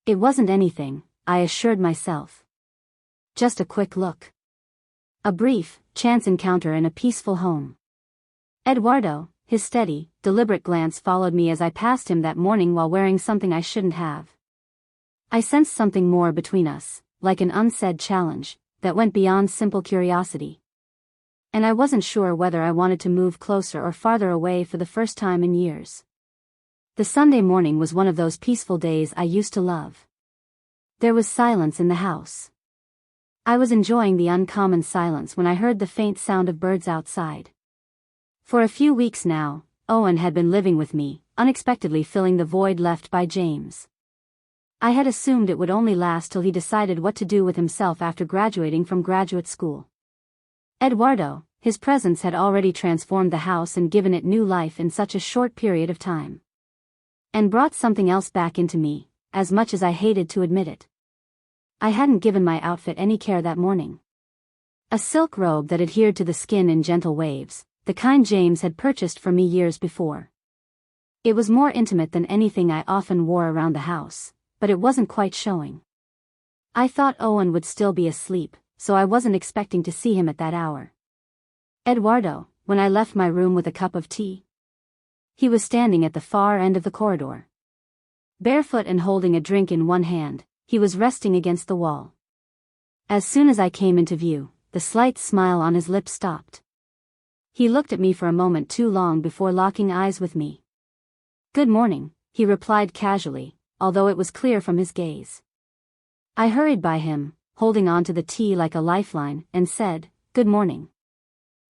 It wasn't anything, I assured myself. Just a quick look. A brief, chance encounter in a peaceful home. Eduardo, his steady, deliberate glance followed me as I passed him that morning while wearing something I shouldn't have. I sensed something more between us, like an unsaid challenge, that went beyond simple curiosity. And I wasn't sure whether I wanted to move closer or farther away for the first time in years. The Sunday morning was one of those peaceful days I used to love. There was silence in the house. I was enjoying the uncommon silence when I heard the faint sound of birds outside. For a few weeks now, Owen had been living with me, unexpectedly filling the void left by James. I had assumed it would only last till he decided what to do with himself after graduating from graduate school. Eduardo, his presence had already transformed the house and given it new life in such a short period of time. And brought something else back into me, as much as I hated to admit it. I hadn't given my outfit any care that morning. A silk robe that adhered to the skin in gentle waves, the kind James had purchased for me years before. It was more intimate than anything I often wore around the house, but it wasn't quite showing. I thought Owen would still be asleep, so I wasn't expecting to see him at that hour. Eduardo, when I left my room with a cup of tea. He was standing at the far end of the corridor. Barefoot and holding a drink in one hand, he was resting against the wall. As soon as I came into view, the slight smile on his lips stopped. He looked at me for a moment too long before locking eyes with me. "Good morning," he replied casually, although it was clear from his gaze. I hurried by him, holding on to the tea like a lifeline, and said, "Good morning."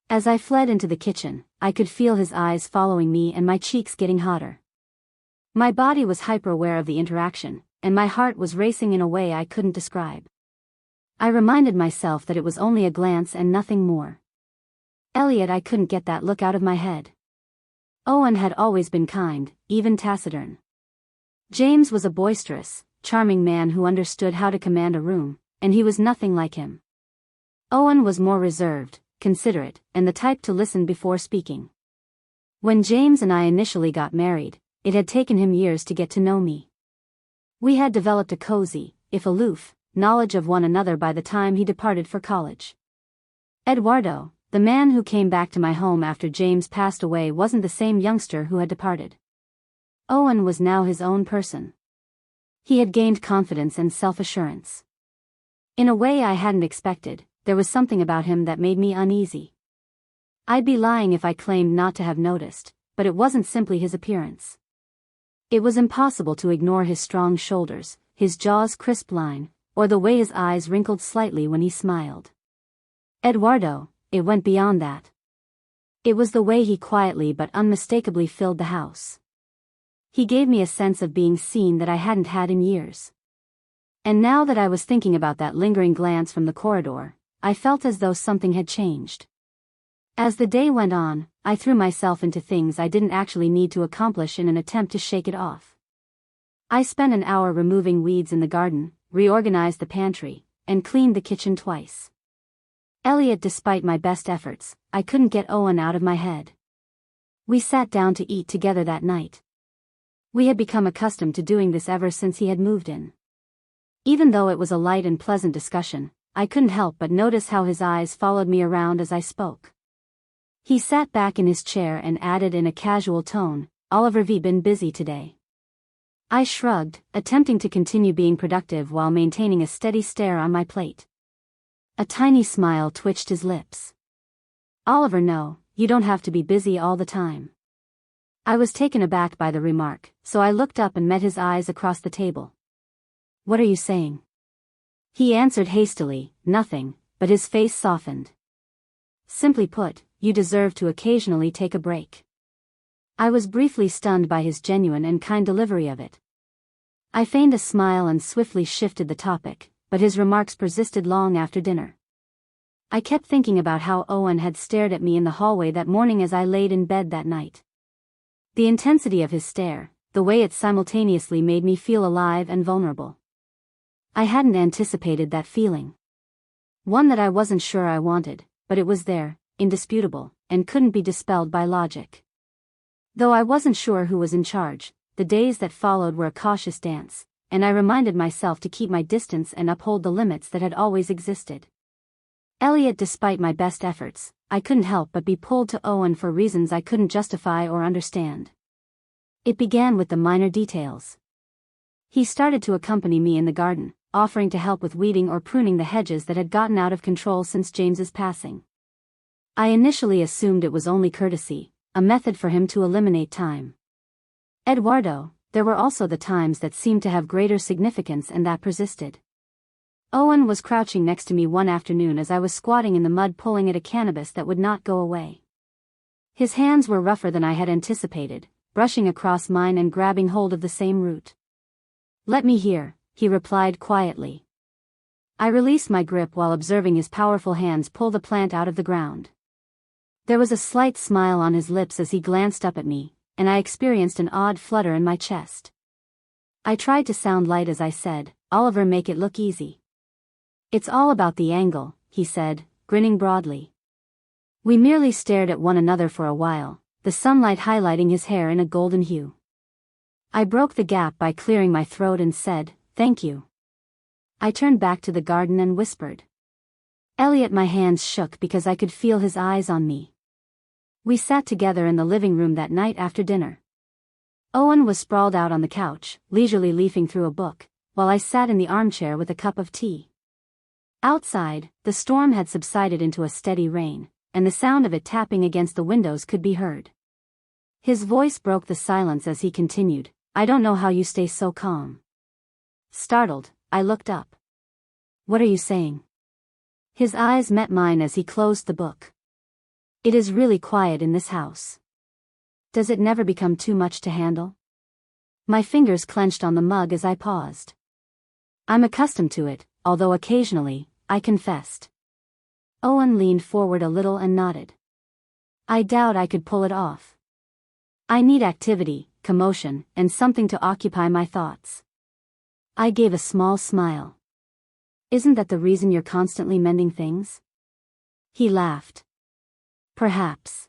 As I fled into the kitchen, I could feel his eyes following me and my cheeks getting hotter. My body was hyper-aware of the interaction, and my heart was racing in a way I couldn't describe. I reminded myself that it was only a glance and nothing more. Elliot, I couldn't get that look out of my head. Owen had always been kind, even taciturn. James was a boisterous, charming man who understood how to command a room, and he was nothing like him. Owen was more reserved, considerate, and the type to listen before speaking. When James and I initially got married, it had taken him years to get to know me. We had developed a cozy, if aloof, knowledge of one another by the time he departed for college. Eduardo, the man who came back to my home after James passed away, wasn't the same youngster who had departed. Owen was now his own person. He had gained confidence and self-assurance. In a way I hadn't expected, there was something about him that made me uneasy. I'd be lying if I claimed not to have noticed, but it wasn't simply his appearance. It was impossible to ignore his strong shoulders, his jaw's crisp line, or the way his eyes wrinkled slightly when he smiled. Eduardo, it went beyond that. It was the way he quietly but unmistakably filled the house. He gave me a sense of being seen that I hadn't had in years. And now that I was thinking about that lingering glance from the corridor, I felt as though something had changed. As the day went on, I threw myself into things I didn't actually need to accomplish in an attempt to shake it off. I spent an hour removing weeds in the garden, reorganized the pantry, and cleaned the kitchen twice. Elliot, despite my best efforts, I couldn't get Owen out of my head. We sat down to eat together that night. We had become accustomed to doing this ever since he had moved in. Even though it was a light and pleasant discussion, I couldn't help but notice how his eyes followed me around as I spoke. He sat back in his chair and added in a casual tone, "Oliver V been busy today." I shrugged, attempting to continue being productive while maintaining a steady stare on my plate. A tiny smile twitched his lips. "Oliver, no, you don't have to be busy all the time." I was taken aback by the remark, so I looked up and met his eyes across the table. "What are you saying?" He answered hastily, "Nothing," but his face softened. "Simply put, you deserve to occasionally take a break." I was briefly stunned by his genuine and kind delivery of it. I feigned a smile and swiftly shifted the topic, but his remarks persisted long after dinner. I kept thinking about how Owen had stared at me in the hallway that morning as I laid in bed that night. The intensity of his stare, the way it simultaneously made me feel alive and vulnerable. I hadn't anticipated that feeling. One that I wasn't sure I wanted, but it was there, indisputable, and couldn't be dispelled by logic. Though I wasn't sure who was in charge, the days that followed were a cautious dance, and I reminded myself to keep my distance and uphold the limits that had always existed. Elliot, despite my best efforts, I couldn't help but be pulled to Owen for reasons I couldn't justify or understand. It began with the minor details. He started to accompany me in the garden, offering to help with weeding or pruning the hedges that had gotten out of control since James's passing. I initially assumed it was only courtesy, a method for him to eliminate time. Eduardo, there were also the times that seemed to have greater significance and that persisted. Owen was crouching next to me one afternoon as I was squatting in the mud pulling at a cannabis that would not go away. His hands were rougher than I had anticipated, brushing across mine and grabbing hold of the same root. "Let me hear," he replied quietly. I released my grip while observing his powerful hands pull the plant out of the ground. There was a slight smile on his lips as he glanced up at me, and I experienced an odd flutter in my chest. I tried to sound light as I said, "Oliver, make it look easy." "It's all about the angle," he said, grinning broadly. We merely stared at one another for a while, the sunlight highlighting his hair in a golden hue. I broke the gap by clearing my throat and said, "Thank you." I turned back to the garden and whispered. "Elliot," my hands shook because I could feel his eyes on me. We sat together in the living room that night after dinner. Owen was sprawled out on the couch, leisurely leafing through a book, while I sat in the armchair with a cup of tea. Outside, the storm had subsided into a steady rain, and the sound of it tapping against the windows could be heard. His voice broke the silence as he continued, "I don't know how you stay so calm." Startled, I looked up. "What are you saying?" His eyes met mine as he closed the book. "It is really quiet in this house. Does it never become too much to handle?" My fingers clenched on the mug as I paused. "I'm accustomed to it, although occasionally," I confessed. Owen leaned forward a little and nodded. "I doubt I could pull it off. I need activity, commotion, and something to occupy my thoughts." I gave a small smile. "Isn't that the reason you're constantly mending things?" He laughed. "Perhaps."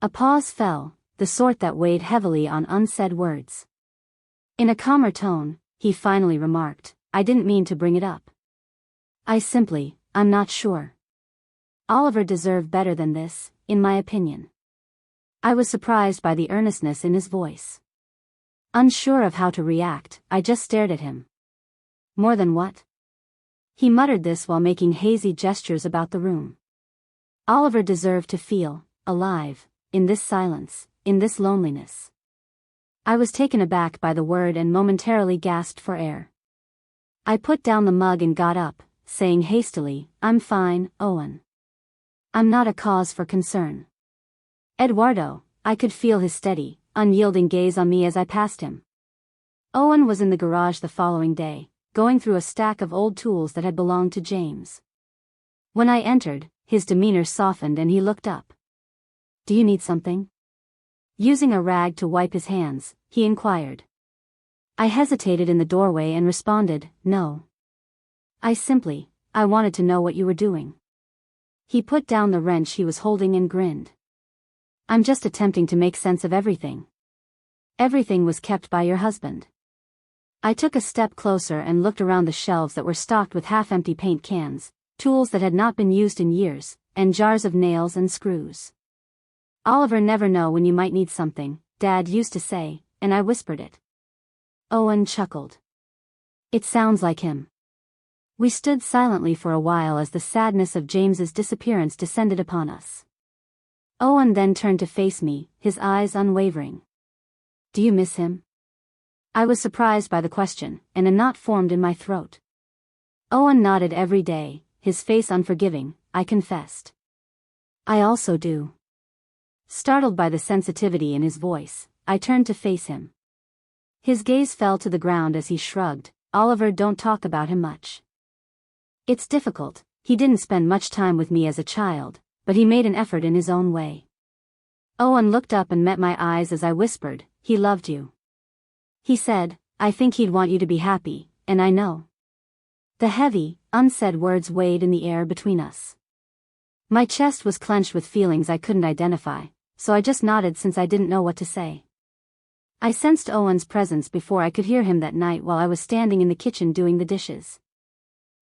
A pause fell, the sort that weighed heavily on unsaid words. In a calmer tone, he finally remarked, "I didn't mean to bring it up. I'm not sure. Oliver deserved better than this, in my opinion." I was surprised by the earnestness in his voice. Unsure of how to react, I just stared at him. "More than what?" He muttered this while making hazy gestures about the room. Oliver deserved to feel alive, in this silence, in this loneliness. I was taken aback by the word and momentarily gasped for air. I put down the mug and got up, saying hastily, "I'm fine, Owen. I'm not a cause for concern." "Eduardo," I could feel his steady, unyielding gaze on me as I passed him. Owen was in the garage the following day, going through a stack of old tools that had belonged to James. When I entered, his demeanor softened and he looked up. "Do you need something?" Using a rag to wipe his hands, he inquired. I hesitated in the doorway and responded, "No. I wanted to know what you were doing." He put down the wrench he was holding and grinned. "I'm just attempting to make sense of everything." "Everything was kept by your husband." I took a step closer and looked around the shelves that were stocked with half-empty paint cans, tools that had not been used in years, and jars of nails and screws. "Oliver never know when you might need something," Dad used to say, and I whispered it. Owen chuckled. "It sounds like him." We stood silently for a while as the sadness of James's disappearance descended upon us. Owen then turned to face me, his eyes unwavering. "Do you miss him?" I was surprised by the question, and a knot formed in my throat. Owen nodded every day, his face unforgiving, I confessed. "I also do." Startled by the sensitivity in his voice, I turned to face him. His gaze fell to the ground as he shrugged, "Oliver, don't talk about him much. It's difficult. He didn't spend much time with me as a child, but he made an effort in his own way." Owen looked up and met my eyes as I whispered, "He loved you. He said, I think he'd want you to be happy, and I know." The heavy, unsaid words weighed in the air between us. My chest was clenched with feelings I couldn't identify, so I just nodded since I didn't know what to say. I sensed Owen's presence before I could hear him that night while I was standing in the kitchen doing the dishes.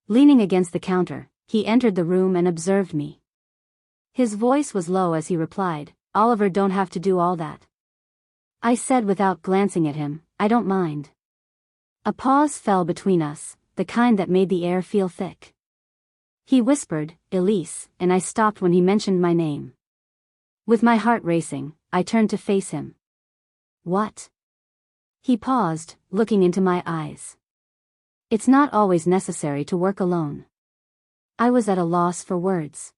Leaning against the counter, he entered the room and observed me. His voice was low as he replied, "Oliver, don't have to do all that." I said without glancing at him, "I don't mind." A pause fell between us, the kind that made the air feel thick. He whispered, "Elise," and I stopped when he mentioned my name. With my heart racing, I turned to face him. "What?" He paused, looking into my eyes. "It's not always necessary to work alone." I was at a loss for words.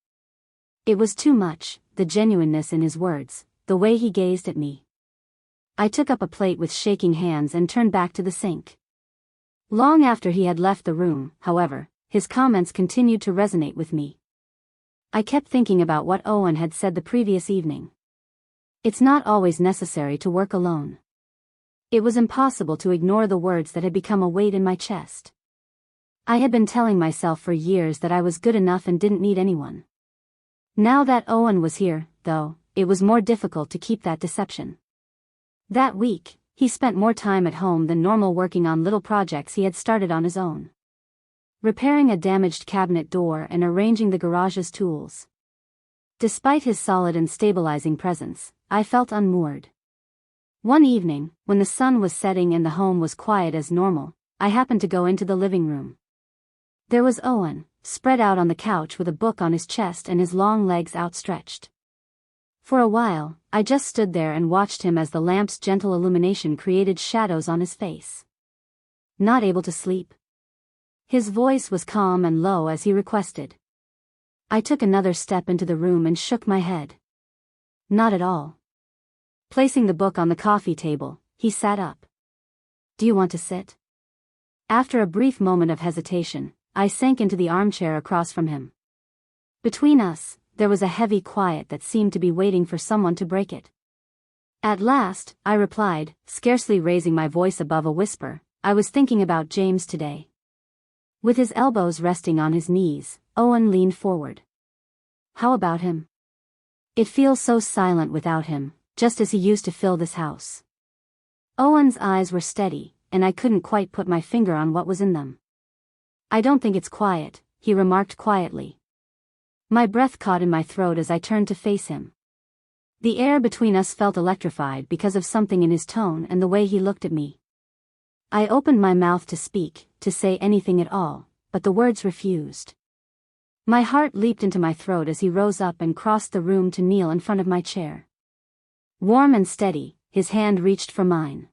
It was too much, the genuineness in his words, the way he gazed at me. I took up a plate with shaking hands and turned back to the sink. Long after he had left the room, however, his comments continued to resonate with me. I kept thinking about what Owen had said the previous evening. It's not always necessary to work alone. It was impossible to ignore the words that had become a weight in my chest. I had been telling myself for years that I was good enough and didn't need anyone. Now that Owen was here, though, it was more difficult to keep that deception. That week, he spent more time at home than normal working on little projects he had started on his own. Repairing a damaged cabinet door and arranging the garage's tools. Despite his solid and stabilizing presence, I felt unmoored. One evening, when the sun was setting and the home was quiet as normal, I happened to go into the living room. There was Owen, spread out on the couch with a book on his chest and his long legs outstretched. For a while, I just stood there and watched him as the lamp's gentle illumination created shadows on his face. "Not able to sleep?" His voice was calm and low as he requested. I took another step into the room and shook my head. "Not at all." Placing the book on the coffee table, he sat up. "Do you want to sit?" After a brief moment of hesitation, I sank into the armchair across from him. Between us, there was a heavy quiet that seemed to be waiting for someone to break it. At last, I replied, scarcely raising my voice above a whisper, "I was thinking about James today." With his elbows resting on his knees, Owen leaned forward. "How about him? It feels so silent without him, just as he used to fill this house." Owen's eyes were steady, and I couldn't quite put my finger on what was in them. "I don't think it's quiet," he remarked quietly. My breath caught in my throat as I turned to face him. The air between us felt electrified because of something in his tone and the way he looked at me. I opened my mouth to speak, to say anything at all, but the words refused. My heart leaped into my throat as he rose up and crossed the room to kneel in front of my chair. Warm and steady, his hand reached for mine.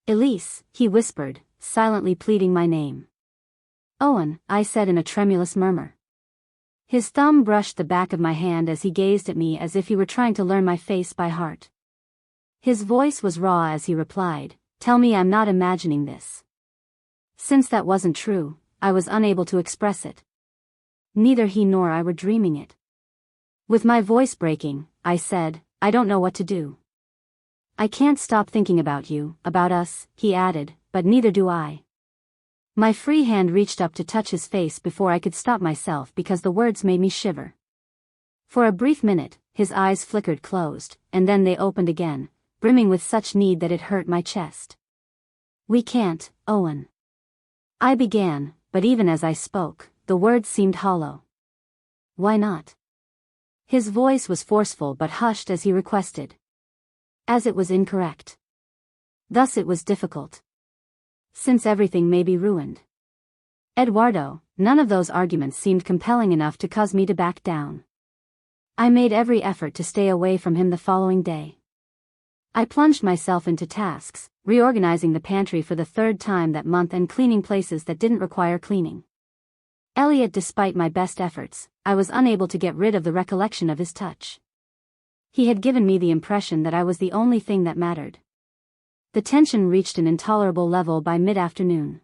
"Elise," he whispered, silently pleading my name. "Owen," I said in a tremulous murmur. His thumb brushed the back of my hand as he gazed at me as if he were trying to learn my face by heart. His voice was raw as he replied, "Tell me I'm not imagining this." Since that wasn't true, I was unable to express it. Neither he nor I were dreaming it. With my voice breaking, I said, "I don't know what to do." "I can't stop thinking about you, about us," he added, "but neither do I." My free hand reached up to touch his face before I could stop myself because the words made me shiver. For a brief minute, his eyes flickered closed, and then they opened again, brimming with such need that it hurt my chest. "We can't, Owen." I began, but even as I spoke, the words seemed hollow. "Why not?" His voice was forceful but hushed as he requested. As it was incorrect. Thus it was difficult. Since everything may be ruined. Eduardo, none of those arguments seemed compelling enough to cause me to back down. I made every effort to stay away from him the following day. I plunged myself into tasks, reorganizing the pantry for the third time that month and cleaning places that didn't require cleaning. Elliot, despite my best efforts, I was unable to get rid of the recollection of his touch. He had given me the impression that I was the only thing that mattered. The tension reached an intolerable level by mid-afternoon.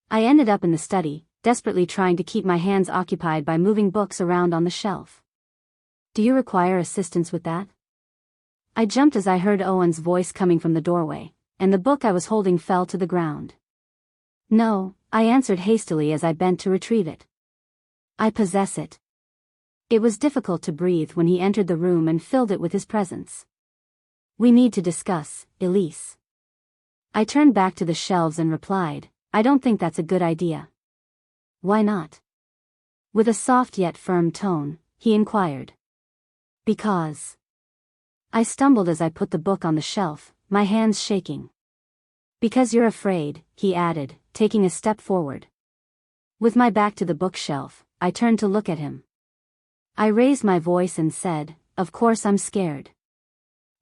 I ended up in the study, desperately trying to keep my hands occupied by moving books around on the shelf. "Do you require assistance with that?" I jumped as I heard Owen's voice coming from the doorway, and the book I was holding fell to the ground. "No," I answered hastily as I bent to retrieve it. "I possess it." It was difficult to breathe when he entered the room and filled it with his presence. We need to discuss, Elise. I turned back to the shelves and replied, I don't think that's a good idea. Why not? With a soft yet firm tone, he inquired. Because. I stumbled as I put the book on the shelf, my hands shaking. Because you're afraid, he added, taking a step forward. With my back to the bookshelf, I turned to look at him. I raised my voice and said, of course I'm scared.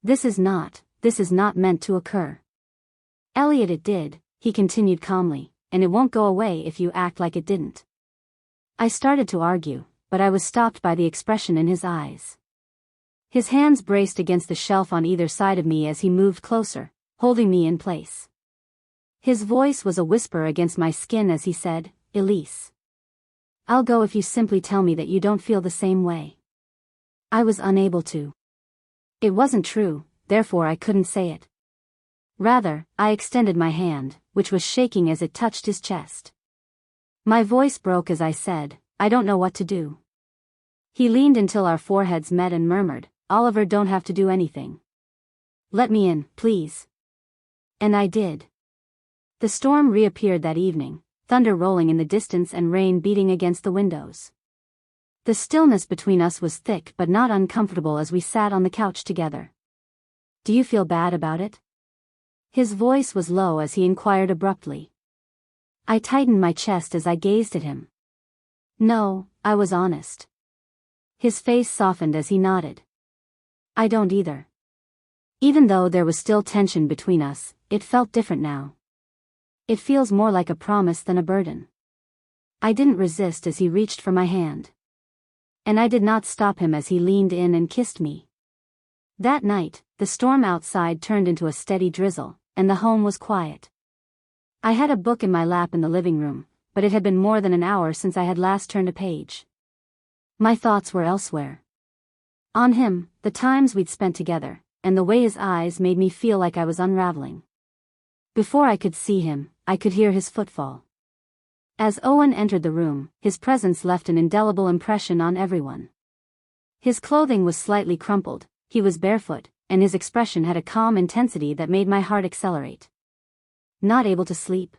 This is not meant to occur. Elliot, it did, he continued calmly, and it won't go away if you act like it didn't. I started to argue, but I was stopped by the expression in his eyes. His hands braced against the shelf on either side of me as he moved closer, holding me in place. His voice was a whisper against my skin as he said, Elise. I'll go if you simply tell me that you don't feel the same way. I was unable to. It wasn't true, therefore I couldn't say it. Rather, I extended my hand, which was shaking as it touched his chest. My voice broke as I said, I don't know what to do. He leaned until our foreheads met and murmured, Oliver, don't have to do anything. Let me in, please. And I did. The storm reappeared that evening, thunder rolling in the distance and rain beating against the windows. The stillness between us was thick but not uncomfortable as we sat on the couch together. Do you feel bad about it? His voice was low as he inquired abruptly. I tightened my chest as I gazed at him. No, I was honest. His face softened as he nodded. I don't either. Even though there was still tension between us, it felt different now. It feels more like a promise than a burden. I didn't resist as he reached for my hand. And I did not stop him as he leaned in and kissed me. That night, the storm outside turned into a steady drizzle, and the home was quiet. I had a book in my lap in the living room, but it had been more than an hour since I had last turned a page. My thoughts were elsewhere. On him, the times we'd spent together, and the way his eyes made me feel like I was unraveling. Before I could see him, I could hear his footfall. As Owen entered the room, his presence left an indelible impression on everyone. His clothing was slightly crumpled, he was barefoot, and his expression had a calm intensity that made my heart accelerate. Not able to sleep?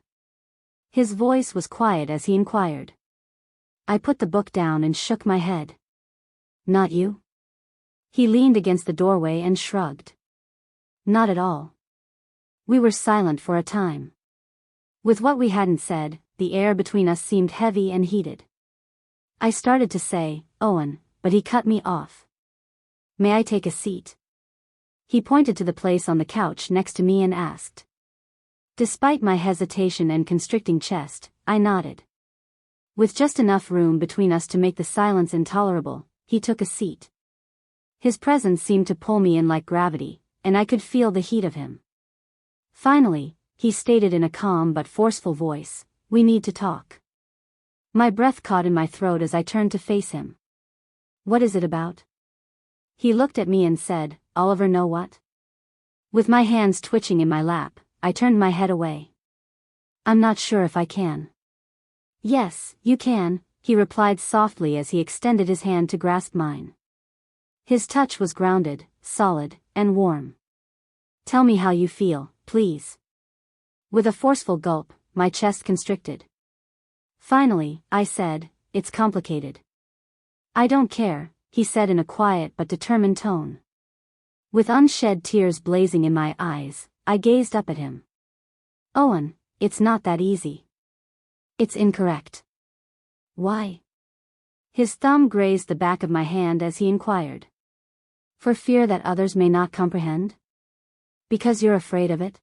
His voice was quiet as he inquired. I put the book down and shook my head. Not you? He leaned against the doorway and shrugged. Not at all. We were silent for a time. With what we hadn't said, the air between us seemed heavy and heated. I started to say, Owen, but he cut me off. May I take a seat? He pointed to the place on the couch next to me and asked. Despite my hesitation and constricting chest, I nodded. With just enough room between us to make the silence intolerable, he took a seat. His presence seemed to pull me in like gravity, and I could feel the heat of him. Finally, he stated in a calm but forceful voice, we need to talk. My breath caught in my throat as I turned to face him. What is it about? He looked at me and said, Oliver, know what? With my hands twitching in my lap, I turned my head away. I'm not sure if I can. Yes, you can, he replied softly as he extended his hand to grasp mine. His touch was grounded, solid, and warm. Tell me how you feel, please. With a forceful gulp, my chest constricted. Finally, I said, it's complicated. I don't care, he said in a quiet but determined tone. With unshed tears blazing in my eyes, I gazed up at him. Owen, it's not that easy. It's incorrect. Why? His thumb grazed the back of my hand as he inquired. For fear that others may not comprehend? Because you're afraid of it?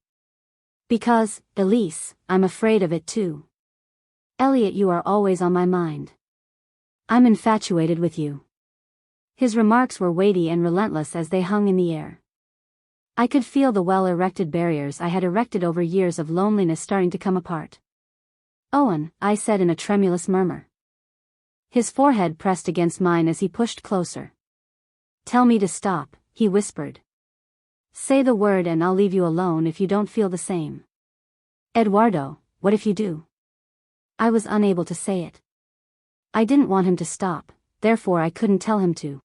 Because, Elise, I'm afraid of it too. Elliot, you are always on my mind. I'm infatuated with you. His remarks were weighty and relentless as they hung in the air. I could feel the well-erected barriers I had erected over years of loneliness starting to come apart. Owen, I said in a tremulous murmur. His forehead pressed against mine as he pushed closer. Tell me to stop, he whispered. Say the word and I'll leave you alone if you don't feel the same. Eduardo, what if you do? I was unable to say it. I didn't want him to stop, therefore I couldn't tell him to.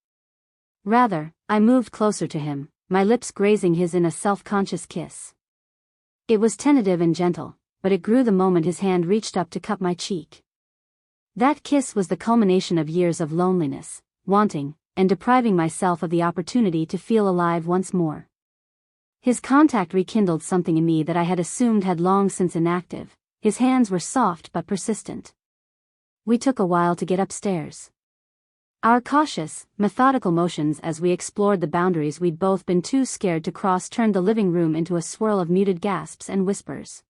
Rather, I moved closer to him, my lips grazing his in a self-conscious kiss. It was tentative and gentle, but it grew the moment his hand reached up to cup my cheek. That kiss was the culmination of years of loneliness, wanting, and depriving myself of the opportunity to feel alive once more. His contact rekindled something in me that I had assumed had long since inactive. His hands were soft but persistent. We took a while to get upstairs. Our cautious, methodical motions as we explored the boundaries we'd both been too scared to cross turned the living room into a swirl of muted gasps and whispers.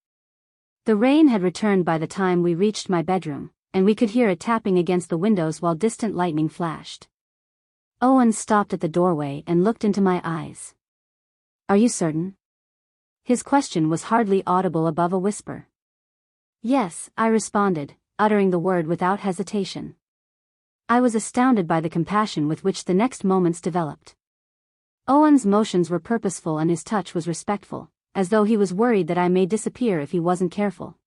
The rain had returned by the time we reached my bedroom, and we could hear it tapping against the windows while distant lightning flashed. Owen stopped at the doorway and looked into my eyes. "Are you certain?" His question was hardly audible above a whisper. "Yes," I responded, uttering the word without hesitation. I was astounded by the compassion with which the next moments developed. Owen's motions were purposeful and his touch was respectful, as though he was worried that I may disappear if he wasn't careful.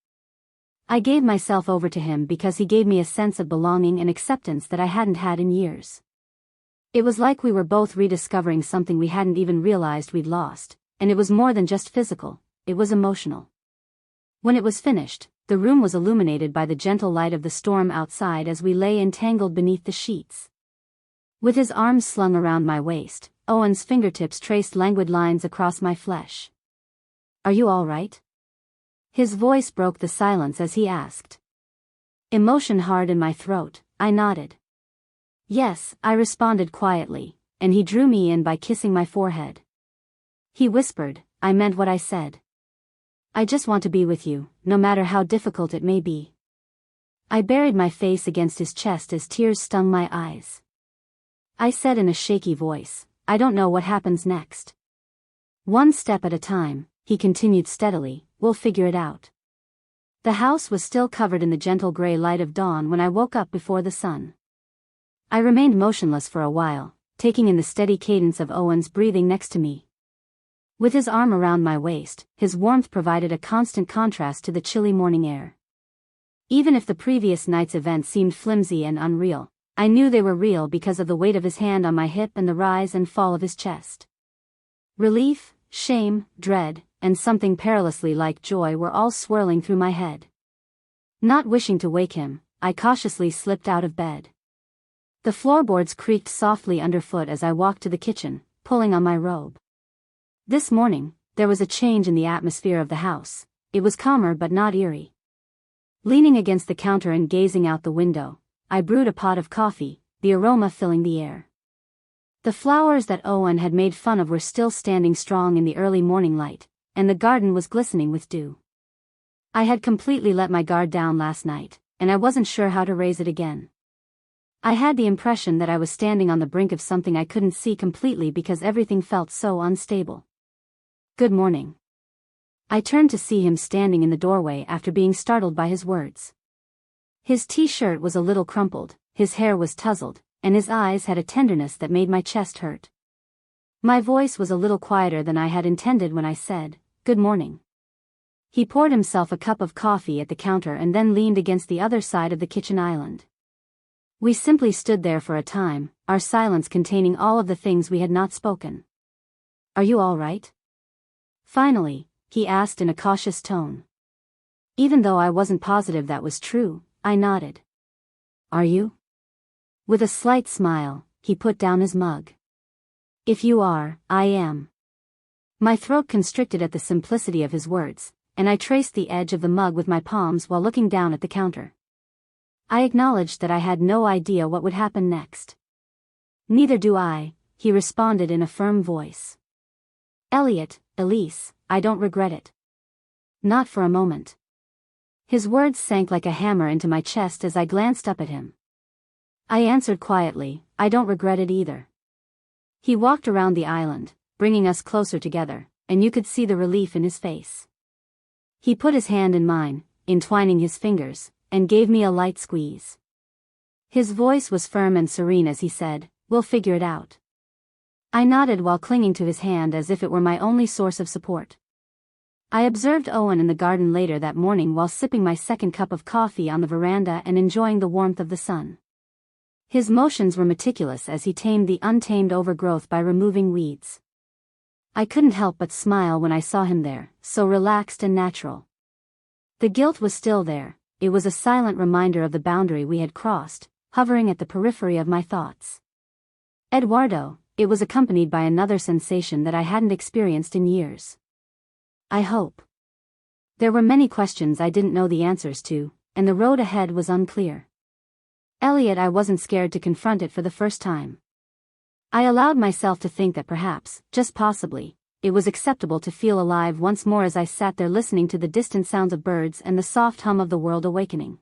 I gave myself over to him because he gave me a sense of belonging and acceptance that I hadn't had in years. It was like we were both rediscovering something we hadn't even realized we'd lost, and it was more than just physical, it was emotional. When it was finished, the room was illuminated by the gentle light of the storm outside as we lay entangled beneath the sheets. With his arms slung around my waist, Owen's fingertips traced languid lines across my flesh. "Are you all right?" His voice broke the silence as he asked. Emotion hard in my throat, I nodded. "Yes," I responded quietly, and he drew me in by kissing my forehead. He whispered, "I meant what I said. I just want to be with you, no matter how difficult it may be." I buried my face against his chest as tears stung my eyes. I said in a shaky voice, "I don't know what happens next. One step at a time," he continued steadily, "we'll figure it out." The house was still covered in the gentle gray light of dawn when I woke up before the sun. I remained motionless for a while, taking in the steady cadence of Owen's breathing next to me. With his arm around my waist, his warmth provided a constant contrast to the chilly morning air. Even if the previous night's events seemed flimsy and unreal, I knew they were real because of the weight of his hand on my hip and the rise and fall of his chest. Relief, shame, dread, and something perilously like joy were all swirling through my head. Not wishing to wake him, I cautiously slipped out of bed. The floorboards creaked softly underfoot as I walked to the kitchen, pulling on my robe. This morning, there was a change in the atmosphere of the house. It was calmer but not eerie. Leaning against the counter and gazing out the window, I brewed a pot of coffee, the aroma filling the air. The flowers that Owen had made fun of were still standing strong in the early morning light, and the garden was glistening with dew. I had completely let my guard down last night, and I wasn't sure how to raise it again. I had the impression that I was standing on the brink of something I couldn't see completely because everything felt so unstable. "Good morning." I turned to see him standing in the doorway after being startled by his words. His t-shirt was a little crumpled, his hair was tousled, and his eyes had a tenderness that made my chest hurt. My voice was a little quieter than I had intended when I said, "Good morning." He poured himself a cup of coffee at the counter and then leaned against the other side of the kitchen island. We simply stood there for a time, our silence containing all of the things we had not spoken. "Are you all right?" Finally, he asked in a cautious tone. Even though I wasn't positive that was true, I nodded. "Are you?" With a slight smile, he put down his mug. "If you are, I am." My throat constricted at the simplicity of his words, and I traced the edge of the mug with my palms while looking down at the counter. I acknowledged that I had no idea what would happen next. "Neither do I," he responded in a firm voice. Elise, I don't regret it." "Not for a moment." His words sank like a hammer into my chest as I glanced up at him. I answered quietly, "I don't regret it either." He walked around the island, bringing us closer together, and you could see the relief in his face. He put his hand in mine, entwining his fingers, and gave me a light squeeze. His voice was firm and serene as he said, "We'll figure it out." I nodded while clinging to his hand as if it were my only source of support. I observed Owen in the garden later that morning while sipping my second cup of coffee on the veranda and enjoying the warmth of the sun. His motions were meticulous as he tamed the untamed overgrowth by removing weeds. I couldn't help but smile when I saw him there, so relaxed and natural. The guilt was still there, it was a silent reminder of the boundary we had crossed, hovering at the periphery of my thoughts. Eduardo, it was accompanied by another sensation that I hadn't experienced in years. I hope. There were many questions I didn't know the answers to, and the road ahead was unclear. Elliot, I wasn't scared to confront it for the first time. I allowed myself to think that perhaps, just possibly, it was acceptable to feel alive once more as I sat there listening to the distant sounds of birds and the soft hum of the world awakening.